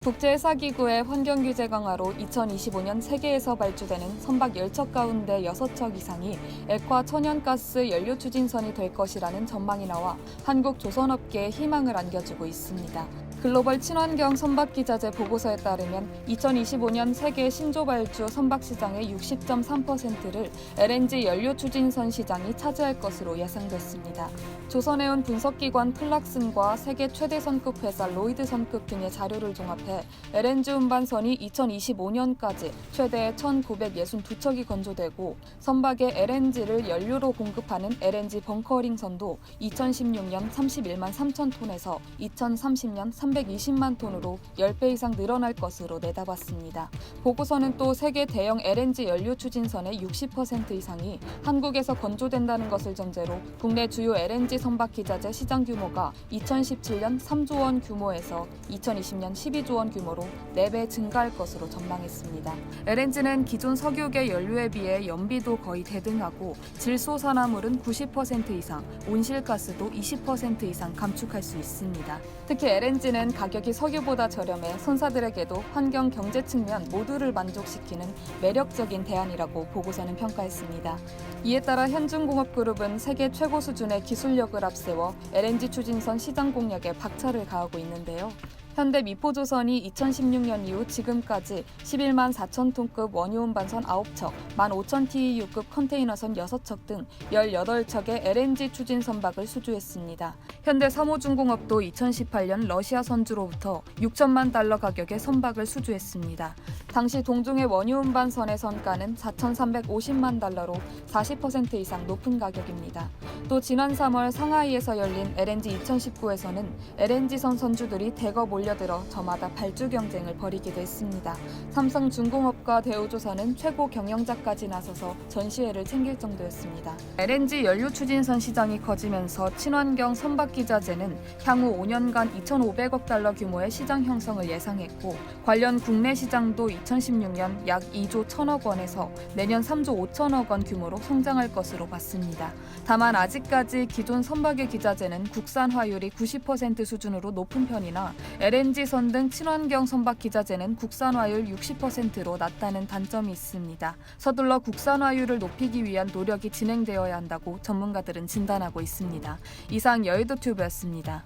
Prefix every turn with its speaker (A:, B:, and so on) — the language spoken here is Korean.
A: 국제회사기구의 환경규제 강화로 2025년 세계에서 발주되는 선박 10척 가운데 6척 이상이 액화 천연가스 연료 추진선이 될 것이라는 전망이 나와 한국 조선업계에 희망을 안겨주고 있습니다. 글로벌 친환경 선박기자재 보고서에 따르면 2025년 세계 신조 발주 선박 시장의 60.3%를 LNG 연료 추진선 시장이 차지할 것으로 예상됐습니다. 조선해운 분석기관 클락슨과 세계 최대 선급 회사 로이드 선급 등의 자료를 종합해 LNG 운반선이 2025년까지 최대 1,962척이 건조되고 선박에 LNG를 연료로 공급하는 LNG 벙커링 선도 2016년 31만 3천 톤에서 2030년 320만 톤으로 10배 이상 늘어날 것으로 내다봤습니다. 보고서는 또 세계 대형 LNG 연료 추진선의 60% 이상이 한국에서 건조된다는 것을 전제로 국내 주요 LNG 선박 기자재 시장 규모가 2017년 3조 원 규모에서 2020년 12조 원 규모로 4배 증가할 것으로 전망했습니다. LNG는 기존 석유계 연료에 비해 연비도 거의 대등하고 질소산화물은 90% 이상, 온실가스도 20% 이상 감축할 수 있습니다. 특히 LNG는 가격이 석유보다 저렴해 선사들에게도 환경 경제 측면 모두를 만족시키는 매력적인 대안이라고 보고서는 평가했습니다. 이에 따라 현중공업그룹은 세계 최고 수준의 기술력을 앞세워 LNG 추진선 시장 공략에 박차를 가하고 있는데요. 현대 미포조선이 2016년 이후 지금까지 11만 4천 톤급 원유 운반선 9척, 15,000TEU급 컨테이너선 6척 등 18척의 LNG 추진 선박을 수주했습니다. 현대 삼호중공업도 2018년 러시아 선주로부터 6천만 달러 가격의 선박을 수주했습니다. 당시 동중의 원유 운반선의 선가는 4,350만 달러로 40% 이상 높은 가격입니다. 또 지난 3월 상하이에서 열린 LNG 2019에서는 LNG선 선주들이 대거 몰려들어 저마다 발주 경쟁을 벌이기도 했습니다. 삼성중공업과 대우조선은 최고 경영자까지 나서서 전시회를 챙길 정도였습니다. LNG 연료 추진선 시장이 커지면서 친환경 선박기자재는 향후 5년간 2,500억 달러 규모의 시장 형성을 예상했고 관련 국내 시장도 2016년 약 2조 1천억 원에서 내년 3조 5천억 원 규모로 성장할 것으로 봤습니다. 다만 아직까지 기존 선박의 기자재는 국산화율이 90% 수준으로 높은 편이나 LNG선 등 친환경 선박 기자재는 국산화율 60%로 낮다는 단점이 있습니다. 서둘러 국산화율을 높이기 위한 노력이 진행되어야 한다고 전문가들은 진단하고 있습니다. 이상 여의도 튜브였습니다.